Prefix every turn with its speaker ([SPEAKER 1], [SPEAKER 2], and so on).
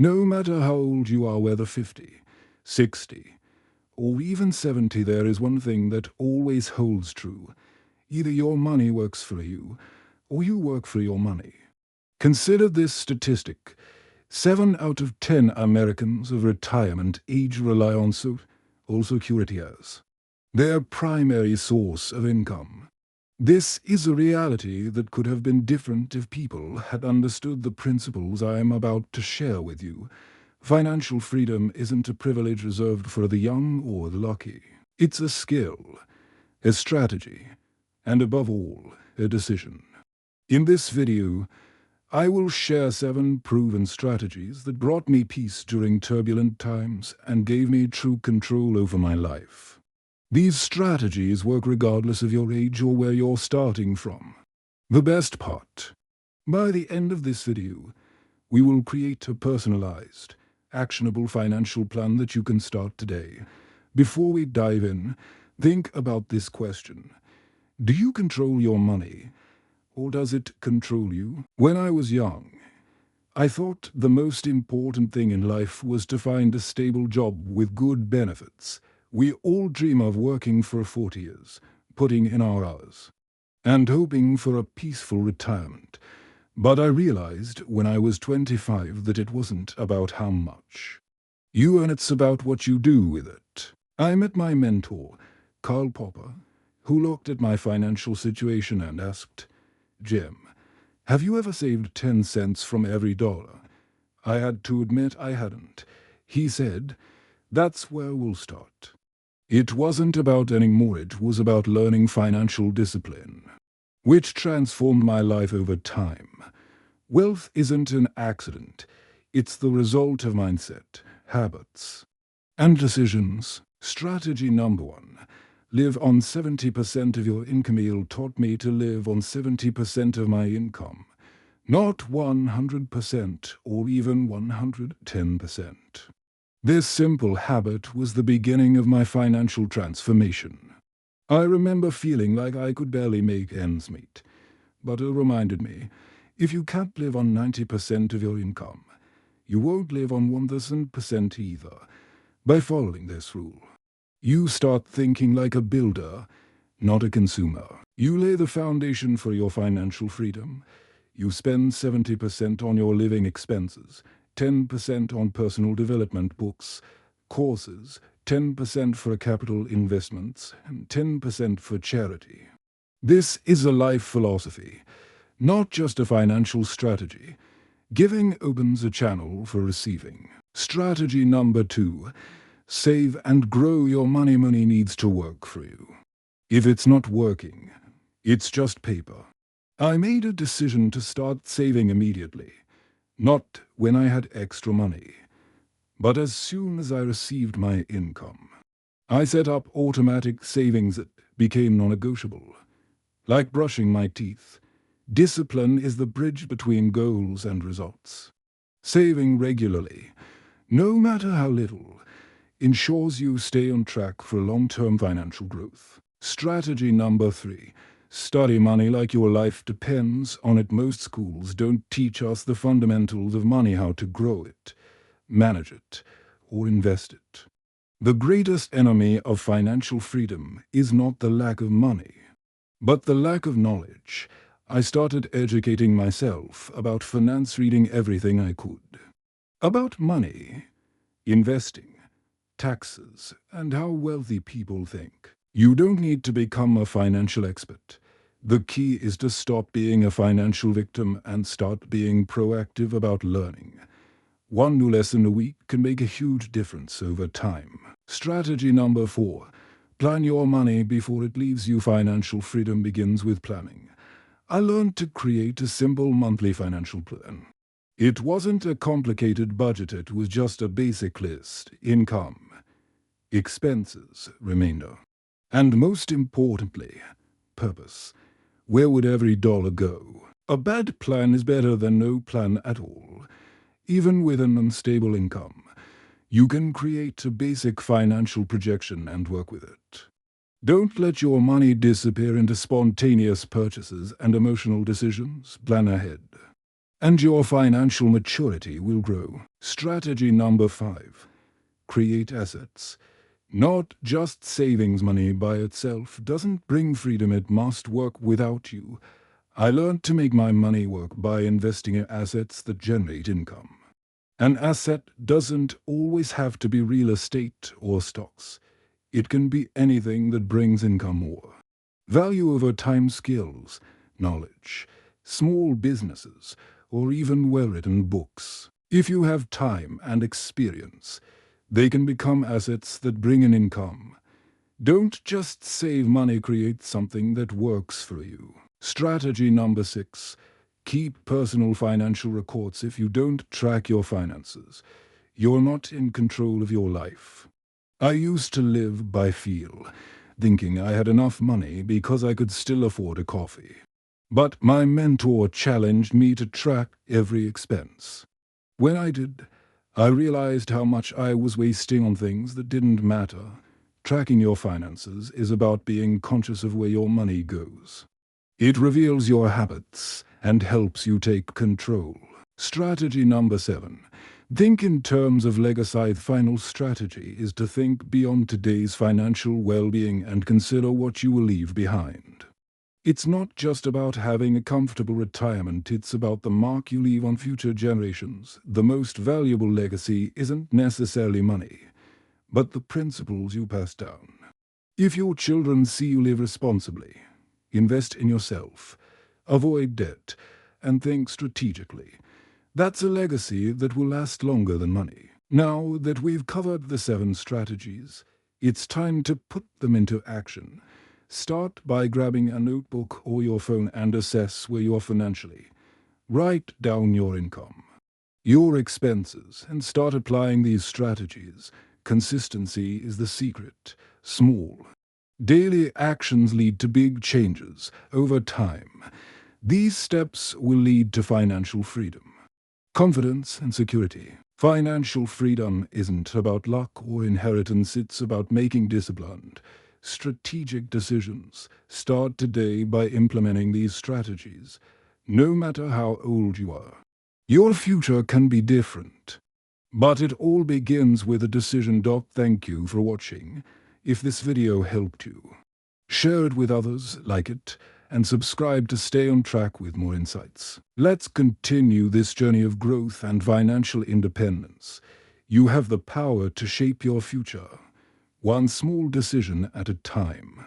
[SPEAKER 1] No matter how old you are, whether 50, 60, or even 70, there is one thing that always holds true. Either your money works for you, or you work for your money. Consider this statistic. 7 out of 10 Americans of retirement age rely on Social Security as their primary source of income. This is a reality that could have been different if people had understood the principles I am about to share with you. Financial freedom isn't a privilege reserved for the young or the lucky. It's a skill, a strategy, and above all, a decision. In this video, I will share 7 proven strategies that brought me peace during turbulent times and gave me true control over my life. These strategies work regardless of your age or where you're starting from. The best part: by the end of this video, we will create a personalized, actionable financial plan that you can start today. Before we dive in, think about this question. Do you control your money, or does it control you? When I was young, I thought the most important thing in life was to find a stable job with good benefits. We all dream of working for 40 years, putting in our hours, and hoping for a peaceful retirement. But I realized when I was 25 that it wasn't about how much you earn, it's about what you do with it. I met my mentor, Karl Popper, who looked at my financial situation and asked, "Jim, have you ever saved 10 cents from every dollar?" I had to admit I hadn't. He said, "That's where we'll start." It wasn't about earning more, it was about learning financial discipline, which transformed my life over time. Wealth isn't an accident. It's the result of mindset, habits, and decisions. Strategy number 1. Live on 70% of your income. He taught me to live on 70% of my income, not 100% or even 110%. This simple habit was the beginning of my financial transformation. I remember feeling like I could barely make ends meet, but it reminded me, if you can't live on 90% of your income, you won't live on 1% either. By following this rule, you start thinking like a builder, not a consumer. You lay the foundation for your financial freedom. You spend 70% on your living expenses, 10% on personal development books, courses, 10% for capital investments, and 10% for charity. This is a life philosophy, not just a financial strategy. Giving opens a channel for receiving. Strategy number 2. Save and grow your money. Money needs to work for you. If it's not working, it's just paper. I made a decision to start saving immediately. Not when I had extra money, but as soon as I received my income. I set up automatic savings that became non-negotiable. Like brushing my teeth, discipline is the bridge between goals and results. Saving regularly, no matter how little, ensures you stay on track for long-term financial growth. Strategy number 3. Study money like your life depends on it. Most schools don't teach us the fundamentals of money, how to grow it, manage it, or invest it. The greatest enemy of financial freedom is not the lack of money, but the lack of knowledge. I started educating myself about finance, reading everything I could about money, investing, taxes, and how wealthy people think. You don't need to become a financial expert. The key is to stop being a financial victim and start being proactive about learning. One new lesson a week can make a huge difference over time. Strategy number 4. Plan your money before it leaves you. Financial freedom begins with planning. I learned to create a simple monthly financial plan. It wasn't a complicated budget, it was just a basic list: income, expenses, remainder, and most importantly, purpose. Where would every dollar go? A bad plan is better than no plan at all. Even with an unstable income, you can create a basic financial projection and work with it. Don't let your money disappear into spontaneous purchases and emotional decisions. Plan ahead. and your financial maturity will grow. Strategy number 5. Create assets. Not just savings money by itself doesn't bring freedom, it must work without you. I learned to make my money work by investing in assets that generate income. An asset doesn't always have to be real estate or stocks. It can be anything that brings income or value over time: skills, knowledge, small businesses, or even well-written books. If you have time and experience, they can become assets that bring in income. Don't just save money, create something that works for you. Strategy number 6. Keep personal financial records. If you don't track your finances, you're not in control of your life. I used to live by feel, thinking I had enough money because I could still afford a coffee. But my mentor challenged me to track every expense. When I did, I realized how much I was wasting on things that didn't matter. Tracking your finances is about being conscious of where your money goes. It reveals your habits and helps you take control. Strategy number 7. Think in terms of legacy. The final strategy is to think beyond today's financial well-being and consider what you will leave behind. It's not just about having a comfortable retirement, it's about the mark you leave on future generations. The most valuable legacy isn't necessarily money, but the principles you pass down. If your children see you live responsibly, invest in yourself, avoid debt, and think strategically, that's a legacy that will last longer than money. Now that we've covered the 7 strategies, it's time to put them into action. Start by grabbing a notebook or your phone and assess where you are financially. Write down your income, your expenses, and start applying these strategies. Consistency is the secret. Small, daily actions lead to big changes over time. These steps will lead to financial freedom, confidence, and security. Financial freedom isn't about luck or inheritance, it's about making disciplined, strategic decisions. Start today by implementing these strategies, no matter how old you are. Your future can be different, but it all begins with a decision. Thank you for watching. If this video helped you, share it with others, like it, and subscribe to stay on track with more insights. Let's continue this journey of growth and financial independence. You have the power to shape your future, one small decision at a time.